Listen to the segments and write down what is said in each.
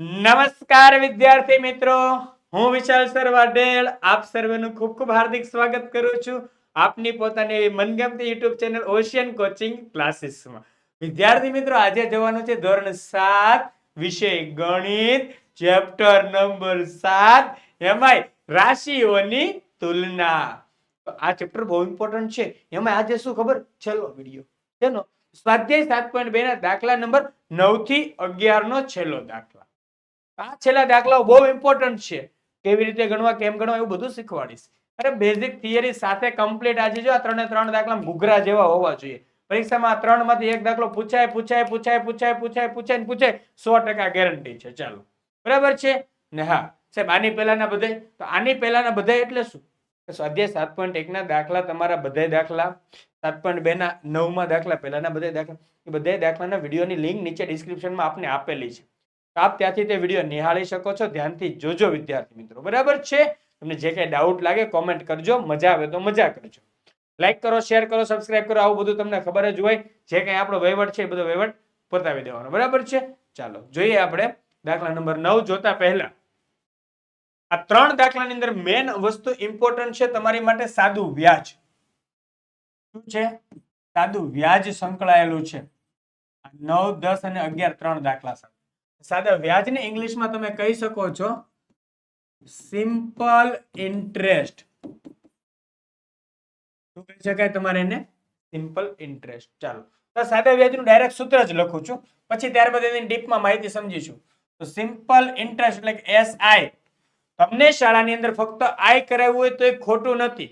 નમસ્કાર વિદ્યાર્થી મિત્રો, હું વિશાલ સર વાઢેલ આપ સર્વેનું ખૂબ ખૂબ હાર્દિક સ્વાગત કરું છું આપની પોતાની એવી મનગમતી યુટ્યુબ ચેનલ ઓશિયન કોચિંગ ક્લાસીસમાં. વિદ્યાર્થી મિત્રો, આજે જવાનું છે ધોરણ 7 વિષય ગણિત, ચેપ્ટર નંબર 7, એમાંય રાશિઓની તુલના. તો આ ચેપ્ટર બહુ ઇમ્પોર્ટન્ટ છે. એમાં આજે શું ખબર, છેલ્લો વિડિયો તેનો સ્વાધ્યાય 7.2 ના દાખલા નંબર 9 થી 11 નો છેલ્લો દાખલા. આ છેલ્લા દાખલાઓ બહુ ઇમ્પોર્ટન્ટ છે. કેવી રીતે ગણવા, કેમ ગણવા, એવું બધું શીખવાડીશ. અરે બેઝિક થિયરી સાથે કમ્પ્લીટ. આજે જો આ 3 દાખલા ઘૂઘરા જેવા હોવા જોઈએ. પરીક્ષામાં 3 માંથી એક દાખલો પૂછાય ને પૂછાય 100% ગેરંટી છે. ચાલો, બરાબર છે ને? હા સાહેબ, આની પહેલાના બધાય, તો આની પહેલાના બધાય એટલે શું? સ્વાધ્યાય 7.1 ના દાખલા, તમારા બધાય દાખલા, 7.2 ના 9માં દાખલા, પહેલાના બધાય દાખલા, એ બધાય દાખલાના વિડીયોની લિંક નીચે ડિસ્ક્રિપ્શનમાં આપને આપેલી છે. આપ ત્યાંથી તે વિડીયો નિહાળી શકો છો. ધ્યાનથી જોજો વિદ્યાર્થી મિત્રો, બરાબર છે? તમને જે કઈ ડાઉટ લાગે કોમેન્ટ કરજો, મજા આવે તો મજા કરજો, લાઈક કરો, શેર કરો, સબસ્ક્રાઇબ કરો. આવું બધું તમને ખબર જ હોય. જે કઈ આપણો વહીવટ છે એ બધો વહીવટ પતાવી દેવાનો, બરાબર છે? ચાલો જોઈએ આપણે દાખલા નંબર 9 જોતા પહેલા આ 3 દાખલાની અંદર મેન વસ્તુ ઇમ્પોર્ટન્ટ છે તમારી માટે, સાદું વ્યાજ. શું છે? સાદું વ્યાજ સંકળાયેલું છે 9, 10 અને 11 3 દાખલા સાથે. સાદા વ્યાજને ઇંગ્લિશમાં તમે કહી શકો છો સિમ્પલ ઇન્ટરેસ્ટ. શું કહી શકાય તમારે એને? Simple interest. ચાલો, તો સાદા વ્યાજનું ડાયરેક્ટ સૂત્ર જ લખું છું, પછી ત્યારબાદ એની ડીપમાં માહિતી સમજીશું. તો સિમ્પલ ઇન્ટરેસ્ટ એટલે કે એસઆઈ. તમને શાળાની અંદર ફક્ત આઈ કરાવ્યું હોય તો એ ખોટું નથી,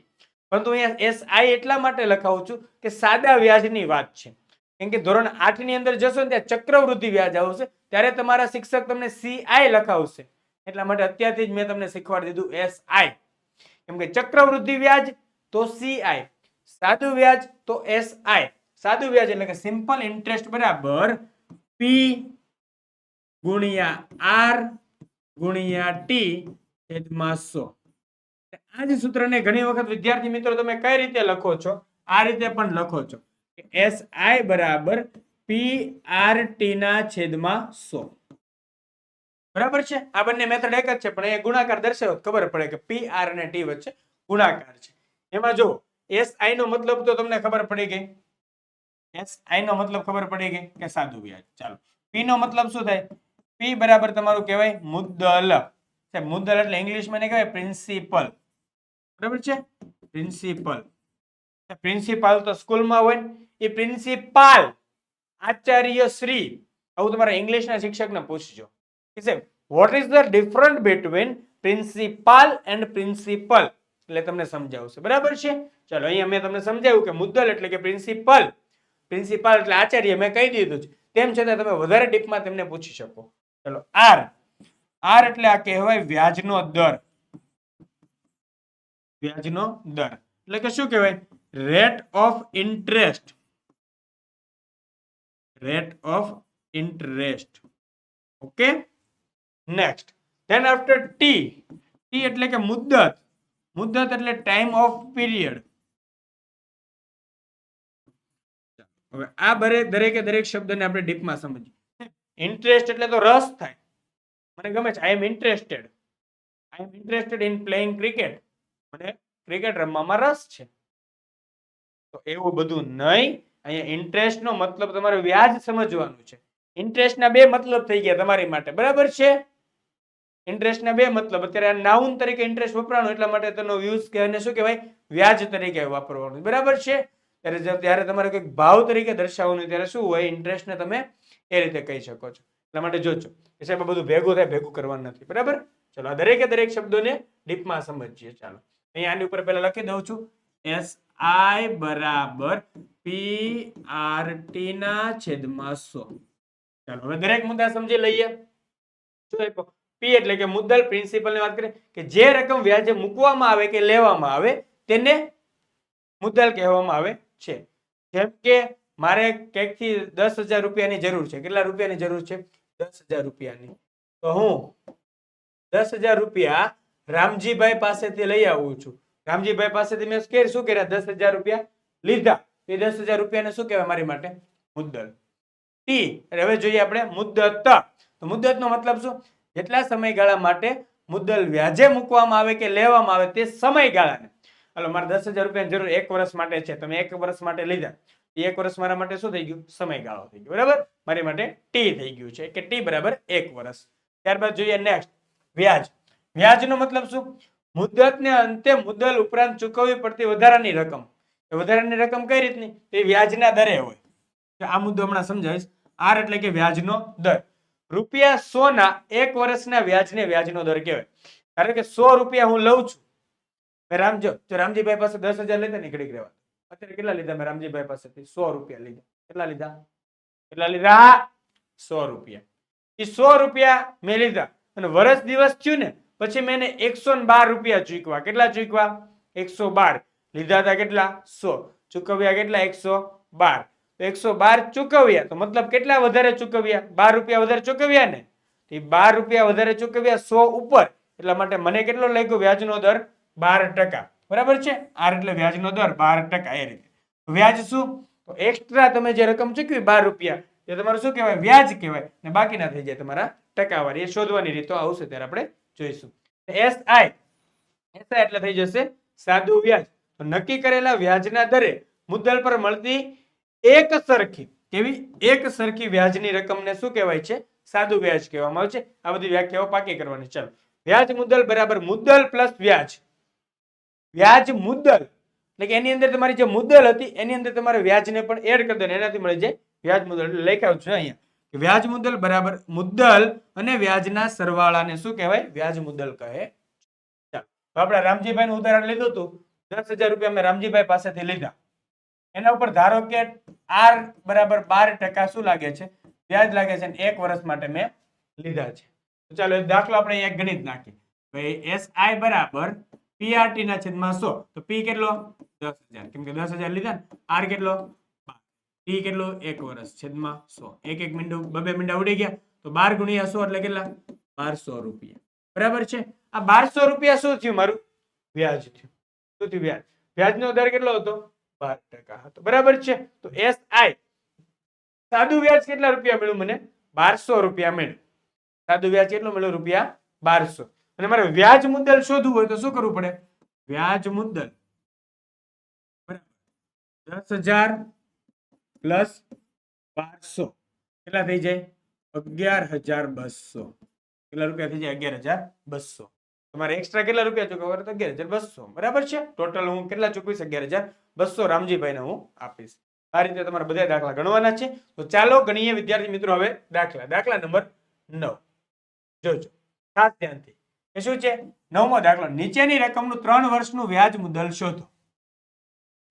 પરંતુ અહીંયા એસઆઈ એટલા માટે લખાવું છું કે સાદા વ્યાજની વાત છે. કેમ કે ધોરણ 8 ની અંદર જશો ને ત્યાં ચક્રવૃદ્ધિ વ્યાજ આવશે, ત્યારે તમારા શિક્ષક તમને સીઆઈ લખાવશે. એટલા માટે અત્યારથી જ મેં તમને શીખવાડી દીધું એસઆઈ. કેમ કે ચક્રવૃદ્ધિ વ્યાજ તો સીઆઈ, સાદું વ્યાજ તો એસઆઈ. સાદું વ્યાજ એટલે કે સિમ્પલ ઇન્ટરેસ્ટ બરાબર પી ગુણ્યા આર ગુણ્યા ટી છેદમાં 100. આ જ સૂત્રને ઘણી વખત વિદ્યાર્થી મિત્રો તમે કઈ રીતે લખો છો? આ રીતે પણ લખો છો, એસઆઈ બરાબર પી આર ટી ના છેદમાં 100. બરાબર છે? આ બંને મેથડ એક જ છે, પણ એ ગુણાકાર દર્શાવ્યો ખબર પડે કે પી આર અને ટી વચ્ચે ગુણાકાર છે. એમાં જો એસઆઈ નો મતલબ તો તમને ખબર પડી ગઈ. એસઆઈ નો મતલબ ખબર પડી ગઈ કે સાદું વ્યાજ. ચાલો, પી નો મતલબ શું થાય? પી બરાબર તમારું કહેવાય મુદ્દલ. મુદ્દલ એટલે ઇંગ્લિશમાં ને કહેવાય પ્રિન્સિપલ. બરાબર છે? પ્રિન્સિપલ. પ્રિન્સિપાલ તો સ્કૂલમાં હોય, એ પ્રિન્સિપાલ આચાર્ય શ્રી. આવું તમારા ઇંગ્લિશના શિક્ષકને પૂછજો કે સાહેબ what is the difference between principal and principal, એટલે તમને સમજાવશે. બરાબર છે? ચાલો, અહીંયા મેં તમને સમજાવ્યું કે મુદ્દલ એટલે કે પ્રિન્સિપલ, પ્રિન્સિપાલ એટલે આચાર્ય, મેં કહી દીધું છે. તેમ છતાં તમે વધારે ડીપમાં તેમને પૂછી શકો. ચલો, આર. આર એટલે આ કહેવાય વ્યાજનો દર. વ્યાજનો દર એટલે કે શું કહેવાય? Rate of interest. Rate of interest. Okay, next. Than after T. T એટલે કે મુદ્દત. મુદ્દત એટલે ટાઈમ ઓફ પીરિયડ. હવે આ દરેકે દરેક શબ્દને આપણે ડીપમાં સમજીએ. ઇન્ટરેસ્ટ એટલે તો રસ થાય. મને ગમે છે, I am interested. I am interested in playing cricket. મને ક્રિકેટ રમવામાં રસ છે. તો એવું બધું નહીં. અહીંયા ઇન્ટરેસ્ટ નો મતલબ તમારે વ્યાજ સમજવાનું છે. ઇન્ટરેસ્ટ ના બે મતલબ થઈ ગયા તમારી માટે, બરાબર છે? ઇન્ટરેસ્ટ ના બે મતલબ. અત્યારે નાઉન તરીકે ઇન્ટરેસ્ટ વપરાણું, એટલા માટે તેનો યુઝ કે શું કહેવાય? વ્યાજ તરીકે વાપરવાનું, બરાબર છે? ત્યારે તમારે કોઈ ભાવ તરીકે દર્શાવવાનું, ત્યારે શું હોય? ઇન્ટરેસ્ટ ને તમે એ રીતે કહી શકો છો. એટલા માટે જોજો કે સાહેબ બધું ભેગું થાય, ભેગું કરવાનું નથી, બરાબર? ચલો, આ દરેકે દરેક શબ્દોને ડીપમાં સમજીએ. ચાલો, અહીંયા આની ઉપર પહેલા લખી દઉં છું, એસ આઈ બરાબર પી આર ટી ના છેદમાં 100. ચાલો, હવે દરેક મુદ્દા સમજી લઈએ. શું આપ્યો? પી એટલે કે મુદ્દલ. પ્રિન્સિપલ ની વાત કરીએ કે જે રકમ વ્યાજે મૂકવામાં આવે કે લેવામાં આવે તેને મુદ્દલ કહેવામાં આવે છે. જેમ કે મારે ક્યાંકથી 10,000 રૂપિયાની જરૂર છે. કેટલા રૂપિયાની જરૂર છે? 10,000 રૂપિયાની. તો હું 10,000 રૂપિયા રામજીભાઈ પાસેથી લઈ આવું છું. રામજીભાઈ પાસેથી મેં શું કર્યા? 10,000 રૂપિયા લીધા. એ 10,000 રૂપિયાને શું કહેવાય મારી માટે? મુદ્દલ. ટી. હવે જોઈએ આપણે મુદ્દત. તો મુદ્દતનો મતલબ શું? જેટલા સમયગાળા માટે મુદ્દલ વ્યાજે મૂકવામાં આવે કે લેવામાં આવે તે સમયગાળાને. હાલો, મારે 10,000 રૂપિયાની જરૂર 1 વર્ષ માટે છે, તમે 1 વર્ષ માટે લીધા, 1 વર્ષ મારા માટે શું થઈ ગયું? સમયગાળો થઈ ગયો, બરાબર? મારી માટે ટી થઈ ગયું છે કે ટી બરાબર 1 વર્ષ. ત્યારબાદ જોઈએ નેક્સ્ટ વ્યાજ. વ્યાજનો મતલબ શું? મુદ્દતને અંતે મુદ્દલ ઉપરાંત ચૂકવવી પડતી વધારાની રકમ. વધારાની રકમ કઈ રીતની? એ વ્યાજના દરે હોય. આ મુદ્દો હમણાં સમજાવીશ. આર એટલે કે વ્યાજનો દર. રૂપિયા 100 ના 1 વર્ષના વ્યાજને વ્યાજનો દર કહેવાય. કારણ કે 100 રૂપિયા હું લઉં છું, રામજીભાઈ પાસે 10,000 લેતા નીકળી ગયા. અત્યારે કેટલા લીધા મેં રામજીભાઈ પાસેથી? 100 રૂપિયા લીધા. કેટલા લીધા? 100 રૂપિયા. એ 100 રૂપિયા મેં લીધા અને વર્ષ દિવસ થયું ને પછી મેં 112 રૂપિયા ચૂકવા. કેટલા ચૂકવા? 112. લીધા હતા કેટલા? 100. ચૂકવ્યા કેટલા? 112. 112 ચૂકવ્યા તો મતલબ કેટલા વધારે ચૂકવ્યા? 12 રૂપિયા વધારે ચૂકવ્યા ને. એ 12 રૂપિયા વધારે ચૂકવ્યા 100 ઉપર, એટલા માટે મને કેટલો લાગ્યો વ્યાજનો દર? 12%. બરાબર છે? આર એટલે વ્યાજનો દર 12%. એ રીતે વ્યાજ શું? તો એક્સ્ટ્રા તમે જે રકમ ચૂકવી 12 રૂપિયા એ તમારું શું કહેવાય? વ્યાજ કહેવાય. ને બાકીના થઈ જાય તમારા ટકાવારી. એ શોધવાની રીતો આવશે ત્યારે આપણે જોઈશું. એસઆઈ. એસઆઈ એટલે થઈ જશે સાદું વ્યાજ. તો નક્કી કરેલા વ્યાજના દરે મુદ્દલ પર મળતી એક સરખી, કેવી? એક સરખી વ્યાજની રકમને શું કહેવાય છે? સાદું વ્યાજ કહેવામાં આવે છે. આ બધી વ્યાખ્યાઓ પાકી કરવાની. ચાલો, વ્યાજ મુદ્દલ બરાબર મુદ્દલ પ્લસ વ્યાજ. વ્યાજ મુદ્દલ એટલે કે એની અંદર તમારી જે મુદ્દલ હતી એની અંદર તમારે વ્યાજને પણ એડ કરી દેવાનું, એનાથી મળી જાય વ્યાજ મુદ્દલ. એટલે લખ્યું છે અહીંયા કે વ્યાજ મુદ્દલ બરાબર મુદ્દલ અને વ્યાજના સરવાળાને શું કહેવાય? વ્યાજ મુદ્દલ કહે. ચાલો, આપણે રામજીભાઈ નું ઉદાહરણ લીધું હતું. 10,000 રૂપિયા મેં રામજીભાઈ પાસેથી લીધા. એના ઉપર ધારો કે આર બરાબર 12% શું લાગે છે? વ્યાજ લાગે છે. 1 વર્ષ માટે મેં લીધા છે. તો ચાલો એક દાખલો આપણે એક ગણિત નાખીએ. ભાઈ એસઆઈ બરાબર પીઆરટી ના છેદમાં 100. તો પી કેટલો? 10,000. કેમ કે 10,000 લીધા ને. આર કેટલો? 12. ટી કેટલો? 1 વર્ષ છેદમાં 100. એક મીંડું, બે મીંડા ઉડી ગયા તો 12 ગુણ્યા 100 એટલે કેટલા? 1200 રૂપિયા. બરાબર છે? આ 1200 રૂપિયા શું થયું? મારું વ્યાજ થયું. શું થયું? વ્યાજ. વ્યાજનો દર કેટલો હતો? 12% હતો. બરાબર છે? તો એસઆઈ સાદું વ્યાજ કેટલા રૂપિયા મળ્યું મને? 1200 રૂપિયા મળ્યું. સાદું વ્યાજ કેટલું મળ્યું? રૂપિયા 1200. અને મારે વ્યાજ મુદ્દલ શોધવું હોય તો શું કરવું પડે? વ્યાજ મુદ્દલ બરાબર 10,000 પ્લસ 1200 કેટલા થઈ જાય? 11,200. કેટલા રૂપિયા થઈ જાય? 11,200. તમારે એક્સ્ટ્રા કેટલા રૂપિયા ચૂકવવા? તો 11,200. બરાબર છે? ટોટલ હું કેટલા ચૂકવીશ? 11,200 રામજીભાઈને હું આપીશ. આ રીતે તમારે બધા દાખલા ગણવાના છે. તો ચાલો ગણીએ વિદ્યાર્થી મિત્રો હવે દાખલા. દાખલા નંબર 9 જોજો ખાસ ધ્યાનથી. એ શું છે? 9મો દાખલો. નીચેની રકમનું 3 વર્ષનું વ્યાજ મુદ્દલ શોધો.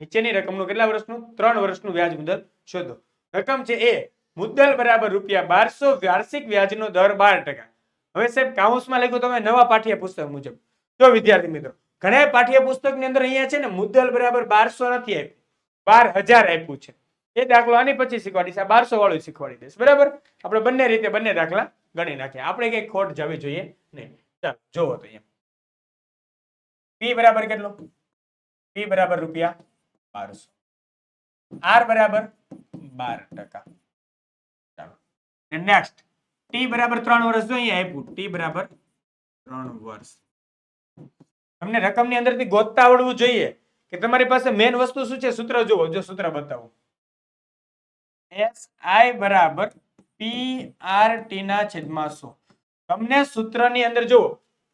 નીચેની રકમનું કેટલા વર્ષનું? 3 વર્ષનું વ્યાજ મુદ્દલ શોધો. રકમ છે એ મુદ્દલ બરાબર રૂપિયા 1200, વાર્ષિક વ્યાજનો દર 12%. હવે સાહેબ કાઉન્સમાં લખ્યું તમે નવા પાઠ્યપુસ્તક મુજબ. જો વિદ્યાર્થી મિત્રો ઘણા પાઠ્યપુસ્તકની અંદર અહીંયા છે ને મુદ્દલ બરાબર 1200 નથી આપ્યું, 12,000 આપ્યું છે. એ દાખલો આની પછી શીખવાડીશ, આ 1200 વાળું શીખવાડી દઈશ. બરાબર? આપણે બંને રીતે બંને દાખલા ગણી નાખીએ. આપણે કઈ ખોટ જવી જોઈએ નહીં. ચાલો જોવો તો અહીંયા પી બરાબર કેટલો? પી બરાબર રૂપિયા 1200. આર બરાબર 12%. ચાલો નેક્સ્ટ ટી બરાબર 3 વર્ષ. જો અહીંયા આપ્યું ટી બરાબર 3 વર્ષ. તમને રકમની અંદરથી ગોતતા આવડવું જોઈએ કે તમારી પાસે મેન વસ્તુ શું છે? સૂત્ર જુઓ. જો સૂત્ર બતાવો. એસઆઈ બરાબર પીઆરટી ના છેદમાં 100. તમને સૂત્રની અંદર જુઓ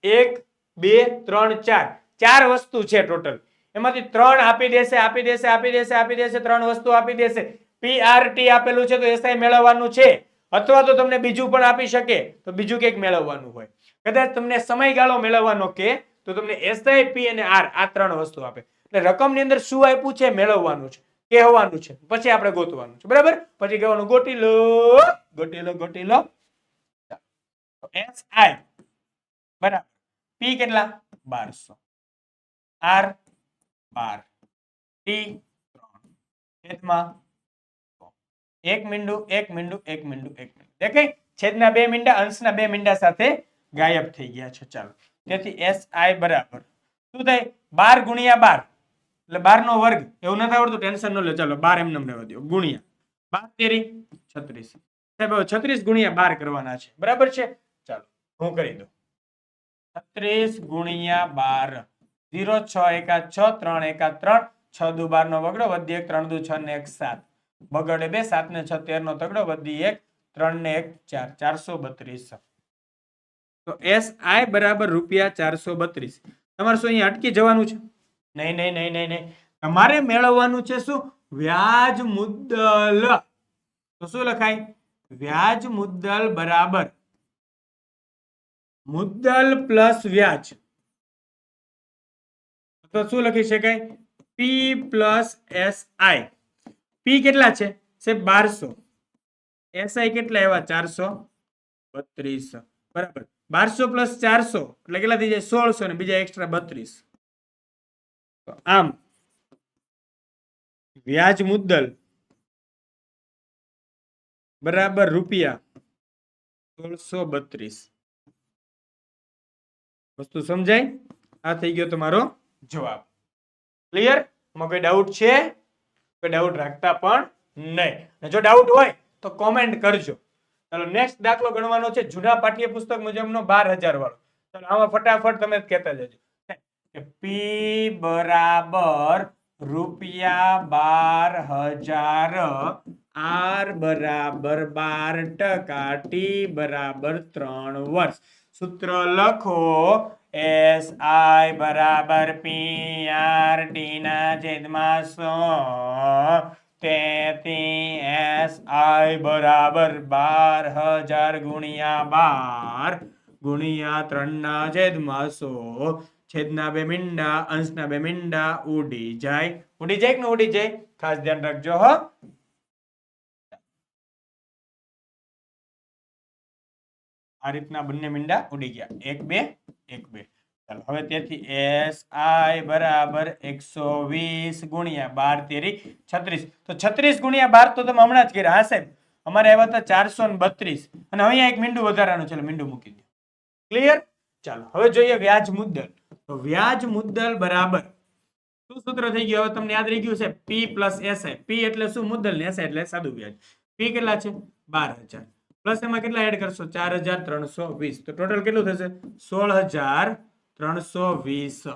1 2 3 4 ચાર વસ્તુ છે ટોટલ. એમાંથી 3 આપી દેશે, આપી દેશે, આપી દેશે, આપી દેશે. 3 વસ્તુ આપી દેશે. પીઆરટી આપેલું છે તો એસઆઈ મેળવવાનું છે, અથવા તો તમને બીજું પણ આપી શકે તો બીજું કંઈક મેળવવાનું હોય. કદાચ તમને સમયગાળો મેળવવાનો કે તો તમને એસઆઈ, પી અને આર આ 3 વસ્તુ આપે. એટલે રકમની અંદર શું આપ્યું છે મેળવવાનું છે, કહેવાનું છે, પછી આપણે ગોતવાનું છે. બરાબર? પછી કહેવાનું ગોતી લો, ગોતી લો, ગોતી લો. એસઆઈ બરાબર પી કેટલા? 1200, આર 12, ટી 3 છેદમાં 100. એક મીંડું, એક મીંડું, એક મીંડું, એક મીંડું. દેખાય? છેદના 2 મીંડા અંશના 2 મીંડા સાથે ગાયબ થઈ ગયા છે. ચાલો તેથી એસઆઈ બરાબર શું થાય? 12 ગુણ્યા 12 એટલે 12 નો વર્ગ. એવું નથી આવડતું? ટેન્શન ન લો. ચાલો 12 એમને રહેવા દો. ગુણ્યા 12 તેરી 36. સાહેબ 36 ગુણ્યા 12 કરવાના છે, બરાબર છે. ચાલો હું કરી દઉં. 36 ગુણ્યા 12, 0 6 એકા 6, 3 એકા 3, 6 દુ 12 નો વગડો, વધી 1, 3 દુ 6 ને 1 7, બગડે 2, 7 ને 6 13 નો તગડો, વધી 1, 3 ને 1 4, 432. તો SI બરાબર રૂપિયા 432. તમારે શું અહીંયા અટકી જવાનું છે? નહીં નહીં નહીં નહીં નહીં, તમારે મેળવવાનું છે શું? વ્યાજ મુદ્દલ. તો શું લખાય? વ્યાજ મુદ્દલ બરાબર મુદ્દલ પ્લસ વ્યાજ. તો શું લખી શકાય? P plus SI. P કેટલા છે? 1200. SI કેટલા એવા? 432. બરાબર. 1200 પ્લસ 400 એટલે કેટલા થઈ જાય? 1600 ને બીજા એક્સ્ટ્રા 32. તો આમ વ્યાજ મુદ્દલ બરાબર રૂપિયા 1632. વસ્તુ સમજાય? આ થઈ ગયો તમારો જવાબ. ક્લિયર? માં કોઈ ડાઉટ છે? કોઈ ડાઉટ રાખતા પણ નહીં. જો ડાઉટ હોય તો કોમેન્ટ કરજો. ચાલો નેક્સ્ટ દાખલો ગણવાનો છે જૂના પાઠ્યપુસ્તક મુજબનો 12000 વાળો. ચાલો આમાં ફટાફટ તમે કહેતા જજો. P બરાબર રૂપિયા 12000, R બરાબર 12%, T બરાબર 3 વર્ષ. સૂત્ર લખો. SI બરાબર PR T ના છેદમાં 100. તેથી SI બરાબર 12000 ગુણ્યા 12 ગુણ્યા 3 ના છેદમાં 100. છેદના 2 મીંડા, અંશના 2 મીંડા ઉડી જાય. ઉડી જાય કે ન ઉડી જાય? ખાસ ધ્યાન રાખજો હો. આ રીતના બંને મીંડા ઉડી ગયા. 1 2 1 2. ચાલો હવે તેથી SI બરાબર 120 ગુણ્યા 12 તેરી 36. તો 36 ગુણ્યા 12 તો તમે હમણાં જ કર્યા. હા સાહેબ, અમારે આવ્યા હતા 432 અને અહીંયા એક મીંડું વધારાનું છે, મીંડું મૂકી દો. ક્લિયર? ચાલો હવે જોઈએ વ્યાજ મુદ્દલ. તો વ્યાજ મુદ્દલ બરાબર શું સૂત્ર થઈ ગયું? હવે તમને યાદ રહી ગયું છે P પ્લસ SI. P એટલે શું? મુદ્દલ ને SI એટલે સાદું વ્યાજ. P કેટલા છે? 12000 પ્લસ એમાં કેટલા એડ કરશો? 4320. તો ટોટલ કેટલું થશે? 16320.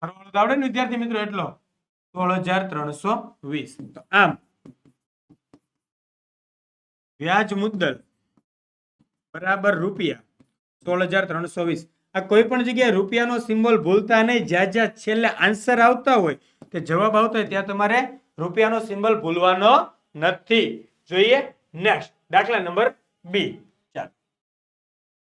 આવડે ને વિદ્યાર્થી મિત્રો? એટલો 16320. તો આમ વ્યાજ મુદ્દલ બરાબર રૂપિયા 16320. આ કોઈ પણ જગ્યાએ રૂપિયાનો સિમ્બોલ ભૂલતા નહીં. જ્યાં જ્યાં છેલ્લે આન્સર આવતા હોય, તે જવાબ આવતો હોય, ત્યાં તમારે રૂપિયાનો સિમ્બોલ ભૂલવાનો નથી. જોઈએ નેક્સ્ટ દાખલા નંબર 2. ચાલો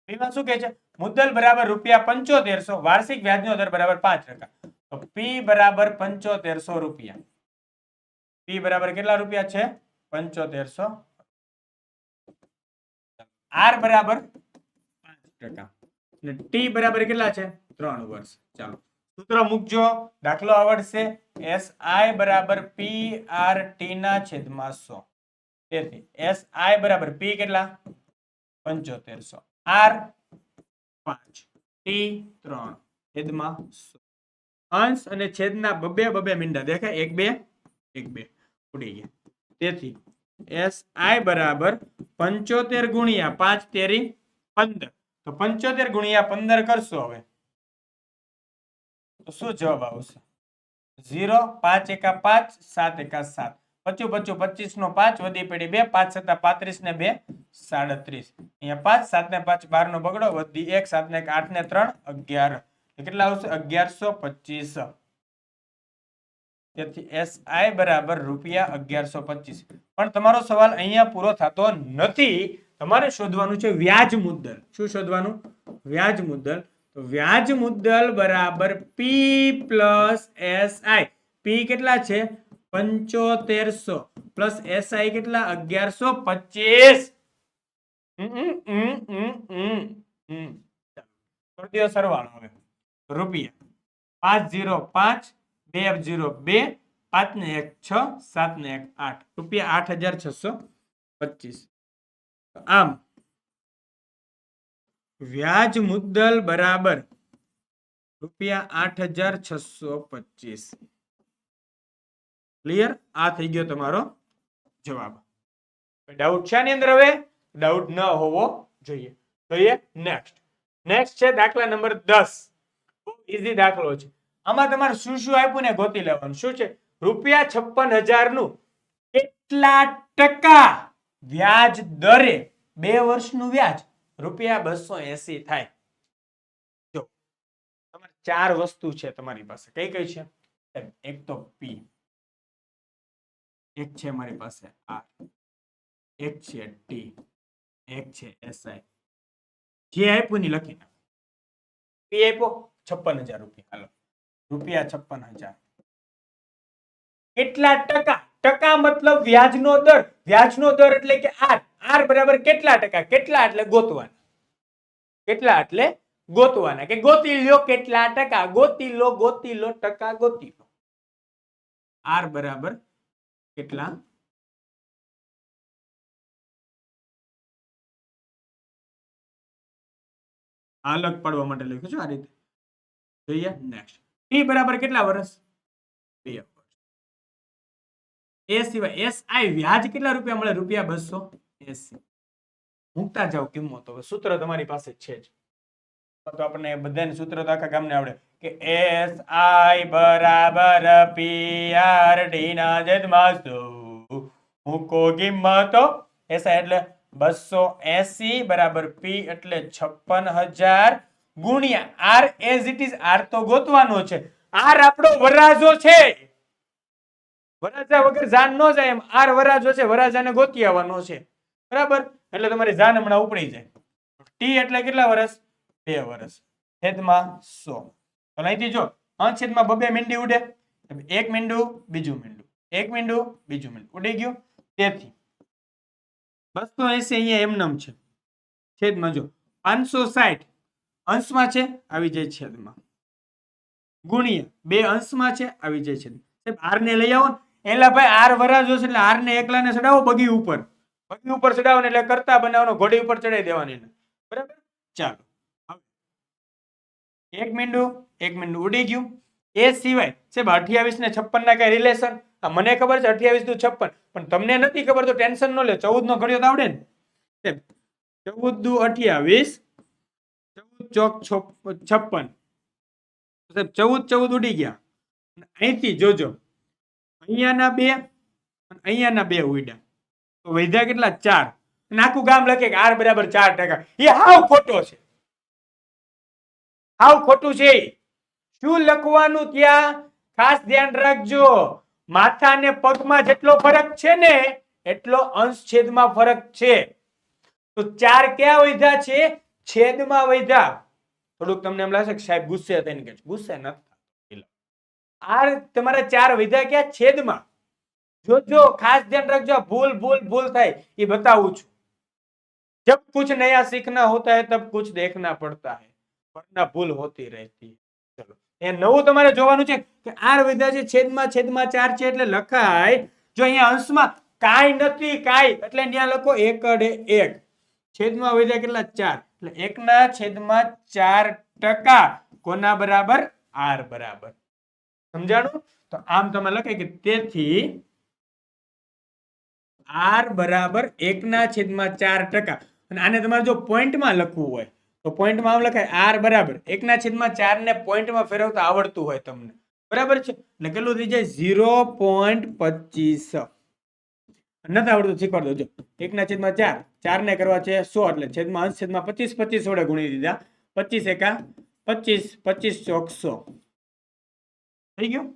એમાં શું કહે છે? મુદ્દલ બરાબર રૂપિયા 7500, વાર્ષિક વ્યાજનો દર બરાબર 5%. તો P બરાબર 7500 રૂપિયા. P બરાબર કેટલા રૂપિયા છે? 7500. R બરાબર 5% અને T બરાબર કેટલા છે? 3 વર્ષ. ચાલો સૂત્ર મૂકજો, દાખલો આવડશે. SI બરાબર PRT ના છેદમાં 100. તેથી SI બરાબર P કેટલા? 7500, R 5, T 3 છેદમાં 100. અંશ અને છેદના બબે મીંડા દેખાય? 1 2 1 2 ઉડી ગયા. તેથી SI બરાબર 75 ગુણ્યા 5 તેરી 15. તો 75 ગુણ્યા 15 કરશો હવે તો શું જવાબ આવશે? 0 5 એકા 5, 7 એકા 7, 25 25 નો 5, વધી પડી 2, 5 7 35 ને 2 37. અહીંયા 5 7 ને 5 12 નો બગડો, વધી 1 7 ને 1 8 ને 3 11. કેટલા આવશે? 1125. તેથી SI બરાબર રૂપિયા 1125. પણ તમારો સવાલ અહીંયા પૂરો થતો નથી. તમારે શોધવાનું છે વ્યાજ મુદ્દલ. શું શોધવાનું? વ્યાજ મુદ્દલ. તો વ્યાજ મુદ્દલ બરાબર P પ્લસ SI. P કેટલા છે? 7500 પ્લસ SI કેટલા? 1125. કરી દો સરવાળો હવે. રૂપિયા 505 2 5 ને 1 6 7 ને 1 8 રૂપિયા 8625. આમ વ્યાજ મુદ્દલ બરાબર રૂપિયા 8625. ક્લિયર? આ થઈ ગયો તમારો જવાબ. ડાઉટ છે આની અંદર? હવે ડાઉટ ન હોવો જોઈએ. જોઈએ નેક્સ્ટ છે દાખલા નંબર 10. ઈઝી દાખલો છે. આમાં તમારે શું શું આપ્યું ને ગોતી લેવાનું. શું છે? ₹56,000 નું કેટલા ટકા વ્યાજ દરે 2 વર્ષનું વ્યાજ ₹280 થાય. જો તમારે 4 વસ્તુ છે તમારી પાસે. કઈ કઈ છે? એક તો પી, એક છે મારી પાસે આર, એક છે ટી, એક છે એસઆઈ. જે આપ્યું ની લખી નાખો. પી આપ્યો ₹56,000. હાલો, ₹56,000. કેટલા ટકા? ટકા મતલબ વ્યાજનો દર. વ્યાજનો દર એટલે કે આર. આર બરાબર કેટલા ટકા? કેટલા એટલે ગોતવાના. કેટલા એટલે ગોતવાના. કે ગોતી લ્યો કેટલા ટકા. ગોતી લો ટકા ગોતી લો. આર બરાબર કેટલા? અલગ પાડવા માટે લખ્યું છે આ રીતે. જોઈએ નેક્સ્ટ. ટી બરાબર કેટલા વર્ષ? 2 વર્ષ. એ સિવાય એસઆઈ વ્યાજ કેટલા રૂપિયા મળે? ₹280. મૂકતા જાવ કિંમતો. સૂત્ર તમારી પાસે છે જ. તો આપણને બધાને સૂત્ર તો આખા ગામને આવડે કે એસઆઈ બરાબર પીઆર ડી ના છેદમાં 100. મૂકો કિંમતો. એસઆઈ એટલે 280 બરાબર પી એટલે 56,000 ગુણ્યા R as it is. R તો ગોતવાનો છે. આર આપણો વરાજો છે. વરાજા વગર જાન ન જાય એમ. આર વરાજો છે. વરાજાને ગોતી આવવાનો છે. બરાબર? એટલે તમારી જાન હમણાં ઉપડી જાય. ટી એટલે કેટલા વર્ષ? 2 વર્ષ. છેદમાં 100. તો અહીંથી જો અંશ છેદમાં બબે મીંડી ઉડે. એક મીંડું, બીજું મીંડું, એક મીંડું, બીજું મીંડું ઉડી ગયું. તેથી 280 અહીંયા એમનેમ છે. છેદમાં જો 560 અંશમાં છે, આવી જાય છેદમાં. ગુણ્યા 2 અંશમાં છે, આવી જાય છેદમાં. આર ને લઈ આવો ને. એલા ભાઈ આર વરાજો છે એટલે આર ને એકલાને ચડાવો બગી ઉપર. બગી ઉપર ચડાવો એટલે કરતા બનાવવાનો, ઘોડી ઉપર ચડાવી દેવાની. બરાબર? ચાલો એક મીંડું ઉડી ગયું. એ સિવાય સાહેબ 28 ને 56 ના કઈ રિલેશન? મને ખબર છે 28 દુ 56, પણ તમને નથી ખબર તો ટેન્શન ન લે. 14 નો ઘડિયો તો આવડે ને. 14 દુ 28, 14 ચોક 56. સાહેબ 14 ઉડી ગયા. અહીંથી જોજો અહીંયાના 2 અને અહીંયાના 2 ઉડ્યા. તો વધ્યા કેટલા? 4. અને આખું ગામ લખે કે આર બરાબર 4%. એ હાવ ખોટો છે. હાવ ખોટું છે. શું લખવાનું ત્યાં ખાસ ધ્યાન રાખજો. માથા ને પગમાં જેટલો ફરક છે ને એટલો અંશ છેદમાં ફરક છે. તો 4 ક્યાં વધ્યા છે? છેદમાં વધ્યા. થોડુંક તમને એમ લાગશે કે સાહેબ ગુસ્સે થઈને કે ગુસ્સે નથી. આર તમારા 4 વધ્યા ક્યાં? છેદમાં. જોજો ખાસ ધ્યાન રાખજો. ભૂલ થાય એ બતાવું છું. जब कुछ नया सीखना होता है तब कुछ देखना पड़ता है, वरना भूल होती रहती है. चलो એ નવું તમારે જોવાનું છે કે આર વધ્યા છે છેદમાં 4 છે એટલે લખાય. જો અહીંયા અંશમાં કાઈ નથી, કાઈ એટલે ત્યાં લખો 1/1. છેદમાં વધ્યા કેટલા? 4 એટલે 1/4% કોના બરાબર? આર બરાબર. સમજાણું? તો આમ તમે લખે કે તેથી આર બરાબર 1/4%. અને આને તમારે જો પોઈન્ટમાં લખવું હોય તો પોઈન્ટમાં આમ લખાય આર બરાબર 1/4 ને પોઈન્ટમાં ફેરવતા આવડતું હોય તમને. બરાબર છે? એટલે કેટલું થઈ જાય? 0.25. નથી આવડતું શીખવાડ દો. 1/4, 4 ને કરવા છે 100 એટલે છેદમાં અંશ છેદમાં 25, 25 વડે ગુણી દીધા. 25 એકા 25, 25 ચોક 100 થઈ ગયું.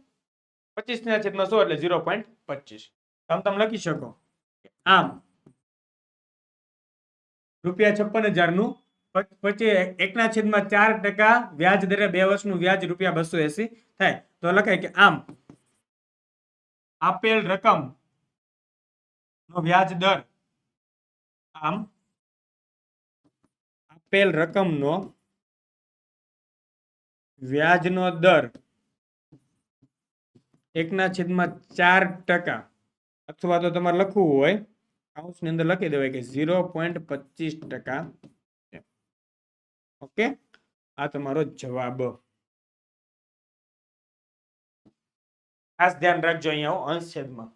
25/100 એટલે 0.25. આમ તમે લખી શકો. આમ ₹56,000 નું 1/4% વ્યાજ દરે 2 વર્ષનું વ્યાજ ₹280 થાય. તો લખાય કે આમ આપેલ રકમ નો વ્યાજ દર, આમ આપેલ રકમનો વ્યાજનો દર 1/4% અથવા તો તમારે લખવું હોય કૌંસની અંદર લખી દેવાય કે 0.25%. ઓકે, આ તમારો જવાબ. ખાસ ધ્યાન રાખજો અહીંયા અંશ છેદમાં.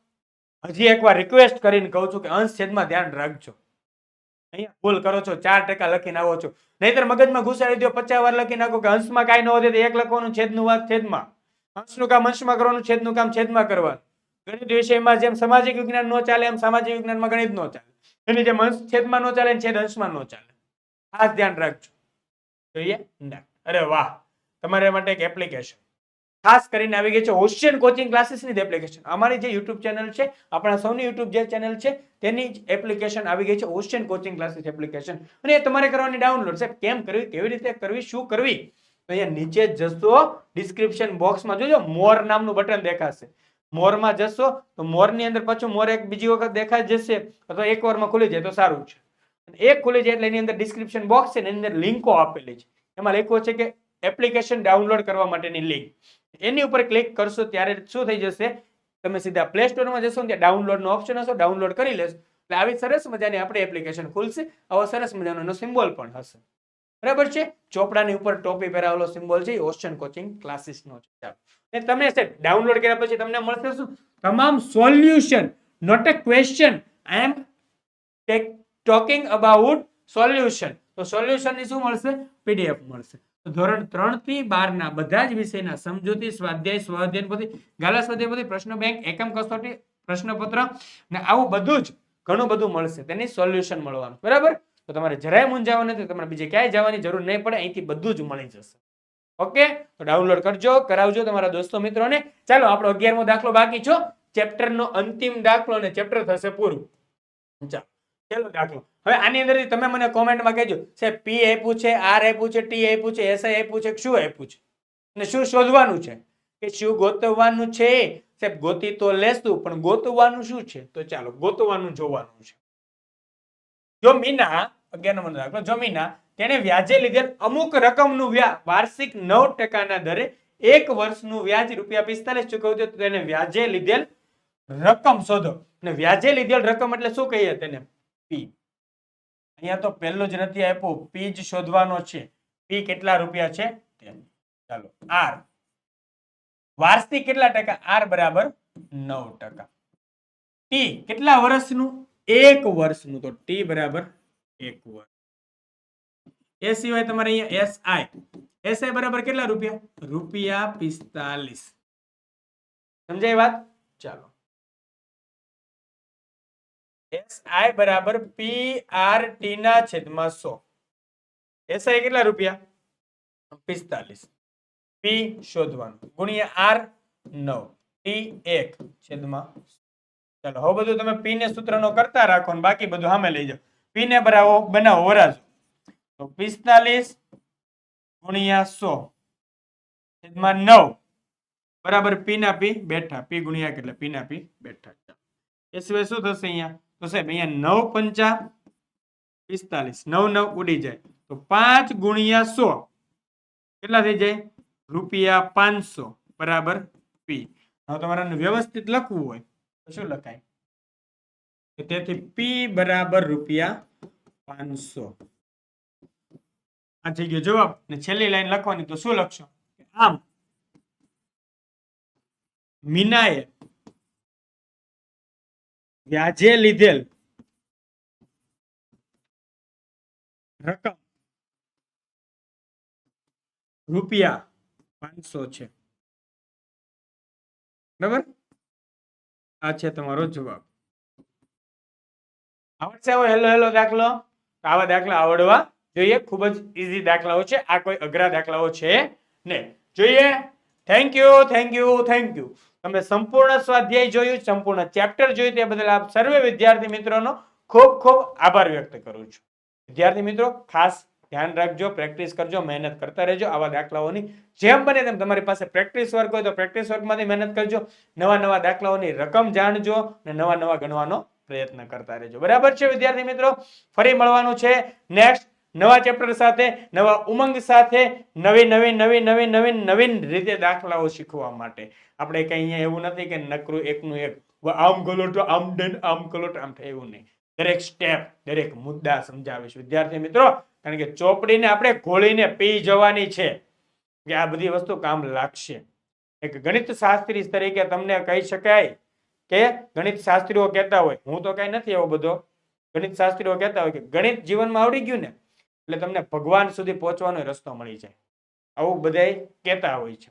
હજી એકવાર રિક્વેસ્ટ કરીને કહું છું કે અંશ છેદમાં ધ્યાન રાખજો. અહીંયા ભૂલ કરો છો, 4% લખીને આવો છો. નહીતર મગજમાં ઘુસાડી દો, 50 વાર લખી નાખો કે અંશમાં કાંઈ ન વધે તો 1 લખવાનું, છેદનું વાત છેદમાં. અંશનું કામ અંશમાં કરવાનું, છેદનું કામ છેદમાં કરવાનું. ગણિત વિષયમાં જેમ સામાજિક વિજ્ઞાન નો ચાલે એમ સામાજિક વિજ્ઞાનમાં ગણિત નો ચાલે. એની જેમ અંશ છેદમાં નો ચાલે, છેદ અંશમાં નો ચાલે. ખાસ ધ્યાન રાખજો. જોઈએ ના, અરે વાહ, તમારા માટે એક એપ્લિકેશન ખાસ કરીને આવી ગઈ છે, ઓશિયન કોચિંગ ક્લાસીસની જ એપ્લિકેશન. અમારી જે યુટ્યુબ ચેનલ છે, આપણા સૌની યુટ્યુબ જે ચેનલ છે તેની જ એપ્લિકેશન આવી ગઈ છે, ઓશિયન કોચિંગ ક્લાસીસ એપ્લિકેશન. અને એ તમારે કરવાની ડાઉનલોડ. સાહેબ કેમ કરવી, કેવી રીતે કરવી, શું કરવી? તો અહીંયા નીચે જશો, ડિસ્ક્રિપ્શન બોક્સમાં જોજો મોર નામનું બટન દેખાશે. મોરમાં જશો તો મોરની અંદર પાછું મોર એક બીજી વખત દેખાઈ જશે, અથવા એક વારમાં ખુલી જાય તો સારું છે. એક ખુલી જાય એટલે એની અંદર ડિસ્ક્રિપ્શન બોક્સ છે ને એની અંદર લિંકો આપેલી છે. એમાં લખ્યું છે કે એપ્લિકેશન ડાઉનલોડ કરવા માટેની લિંક. એની ઉપર ક્લિક કરશો ત્યારે શું થઈ જશે, તમે સીધા પ્લે સ્ટોરમાં જશો ને ત્યાં ડાઉનલોડનો ઓપ્શન હશે, ડાઉનલોડ કરી લેશો એટલે આવી સરસ મજાની આપણી એપ્લિકેશન ખુલશે. આવો સરસ મજાનો એનો સિમ્બોલ પણ હશે. બરાબર છે. ચોપડાની ઉપર ટોપી પહેરાવેલો સિમ્બોલ છે, ઓશિયન કોચિંગ ક્લાસીસનો છે. ચાલો, ને તમને ડાઉનલોડ કર્યા પછી તમને મળશે શું? તમામ solution, not a question. I am talking about solution. તો સોલ્યુશન ની શું મળશે? પીડીએફ મળશે. ધોરણ 3 થી 12 ના બધા જ વિષયના સમજૂતી, સ્વાધ્યાય, સ્વાધ્યાય પોથી, ગાલા સ્વાધ્યાય પોથી, પ્રશ્ન બેંક, એકમ કસોટી, પ્રશ્નપત્ર ને આવું બધું જ ઘણું બધું મળશે. તેની સોલ્યુશન મળવાનું. બરાબર? તો તમારે જરાય મૂંઝાવાનું નથી, તમારે બીજે ક્યાંય જવાની જરૂર નહીં પડે, અહીંથી બધું જ મળી જશે. ઓકે, તો ડાઉનલોડ કરજો, કરાવજો તમારા દોસ્તો મિત્રોને. ચાલો, આપણો 11મો દાખલો બાકી છો, ચેપ્ટરનો અંતિમ દાખલો અને ચેપ્ટર થશે પૂરું. ચાલો, છેલ્લો દાખલો. હવે આની અંદર તમે મને કોમેન્ટમાં કહેજો, સાહેબ પી આપ્યું છે, આર આપ્યું છે, ટી આપ્યું છે, એસઆઈ આપ્યું છે, શું આપ્યું છે અને શું શોધવાનું છે, કે શું ગોતવાનું છે? સાહેબ ગોતી તો લેશું, પણ ગોતવાનું શું છે? તો ચાલો ગોતવાનું જોવાનું છે. જો મીના 11 નંબરનો દાખલો, જો મીના તેને વ્યાજે લીધેલ અમુક રકમનું વાર્ષિક 9% ના દરે 1 વર્ષનું વ્યાજ ₹45 ચૂકવ્યું તો તેને વ્યાજે લીધેલ રકમ શોધો. અને વ્યાજે લીધેલ રકમ એટલે શું કહીએ તેને? પી. અહીંયા તો પહેલું જ નથી આપ્યું, પી જ શોધવાનો છે. પી કેટલા રૂપિયા છે? ચાલો, આર વાર્ષિક કેટલા ટકા? આર બરાબર 9%. ટી કેટલા વર્ષનું? 1 વર્ષનું. તો ટી બરાબર 1 વર્ષ. એ સિવાય તમારે અહીંયા એસઆઈ, એસઆઈ બરાબર કેટલા રૂપિયા? ₹45. સમજાય વાત? ચાલો, એસઆઈ બરાબર પી આર ટી ના છેદમાં 100. એસઆઈ કેટલા રૂપિયા? 45. પી શોધવાનું ગુણ્યા આર 9, ટી 1 છેદમાં. ચાલો, હવે બધું તમે પી ને સૂત્રનો કરતા રાખો ને બાકી બધું સામે લઈ જાઓ. પી ને બનાવો વરાજો. તો 45 ગુણ્યા 100 છેદમાં 9 બરાબર પી ના પી બેઠા. પી ગુણ્યા કેટલા? પી ના પી બેઠા. એ સિવાય શું થશે અહીંયા? તો સાહેબ અહીંયા 9 × 5 = 45. 9 9 ઉડી જાય તો 5 ગુણ્યા 100 કેટલા થઈ જાય? ₹500 બરાબર પી. હવે તમારે વ્યવસ્થિત લખવું હોય તો શું લખાય? તેથી પી બરાબર ₹500. આ થઈ ગયો જવાબ. ને છેલ્લી લાઈન લખવાની તો શું લખશો? આમ મીનાએ વ્યાજે લીધેલ રકમ ₹500 છે. બરાબર? આ છે તમારો જવાબ. આવડશે આવો હેલો હેલો દાખલો? આવા દાખલા આવડવા જોઈએ. ખૂબ જ ઈઝી દાખલાઓ છે, આ કોઈ અઘરા દાખલાઓ છે નહીં. જોઈએ. Thank you, thank you, thank you. તમે સંપૂર્ણ સ્વાધ્યાય જોયું, સંપૂર્ણ ચેપ્ટર જોયું, તે બદલ આપ સર્વે વિદ્યાર્થી મિત્રોનો ખૂબ ખૂબ આભાર વ્યક્ત કરું છું. વિદ્યાર્થી મિત્રો ખાસ ધ્યાન રાખજો, પ્રેક્ટિસ કરજો, મહેનત કરતા રહેજો. આવા દાખલાઓની જેમ બને તેમ તમારી પાસે પ્રેક્ટિસ વર્ક હોય તો પ્રેક્ટિસ વર્કમાંથી મહેનત કરજો. નવા નવા દાખલાઓની રકમ જાણજો અને નવા નવા ગણવાનો પ્રયત્ન કરતા રહેજો. બરાબર છે વિદ્યાર્થી મિત્રો? ફરી મળવાનું છે નેક્સ્ટ નવા ચેપ્ટર સાથે, નવા ઉમંગ સાથે, નવીન રીતે દાખલાઓ શીખવા માટે. આપણે કઈ અહીંયા એવું નથી કે નકરું એકનું એક આમ કરો તો આમ ડન, આમ કરો તો આમ થાય, એવું નહીં. દરેક સ્ટેપ, દરેક મુદ્દા સમજાવીશ વિદ્યાર્થી મિત્રો. કારણ કે ચોપડીને આપણે ઘોળીને પી જવાની છે કે આ બધી વસ્તુ કામ લાગશે. એક ગણિત શાસ્ત્રી તરીકે તમને કહી શકાય કે ગણિત શાસ્ત્રીઓ કહેતા હોય, હું તો કઈ નથી એવો બધો, ગણિત શાસ્ત્રીઓ કહેતા હોય કે ગણિત જીવનમાં આવડી ગયું ને એટલે તમને ભગવાન સુધી પહોંચવાનો રસ્તો મળી જાય, આવું બધા કહેતા હોય છે.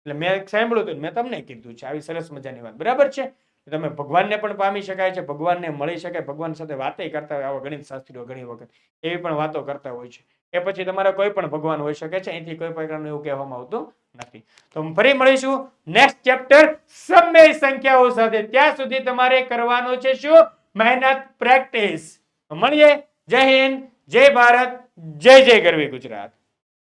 એટલે મેં સાંભળ્યું હતું, મેં તમને કીધું છે આવી સરસ મજાની વાત, બરાબર છે. તમે ભગવાનને પણ પામી શકાય છે, ભગવાનને મળી શકાય, ભગવાન સાથે વાતે કરતા હોય આવા ગણિત શાસ્ત્રીઓ ઘણી વખત એવી પણ વાતો કરતા હોય છે. એ પછી તમારા કોઈ પણ ભગવાન હોઈ શકે છે, અહીંથી કોઈ પ્રકારનું એવું કહેવામાં આવતું નથી. તો ફરી મળીશું નેક્સ્ટ ચેપ્ટર સમય સંખ્યાઓ સાથે. ત્યાં સુધી તમારે કરવાનું છે શું? મહેનત, પ્રેક્ટિસ. મળીએ. જય હિન્દ, જય ભારત, જય જય ગરવી ગુજરાત.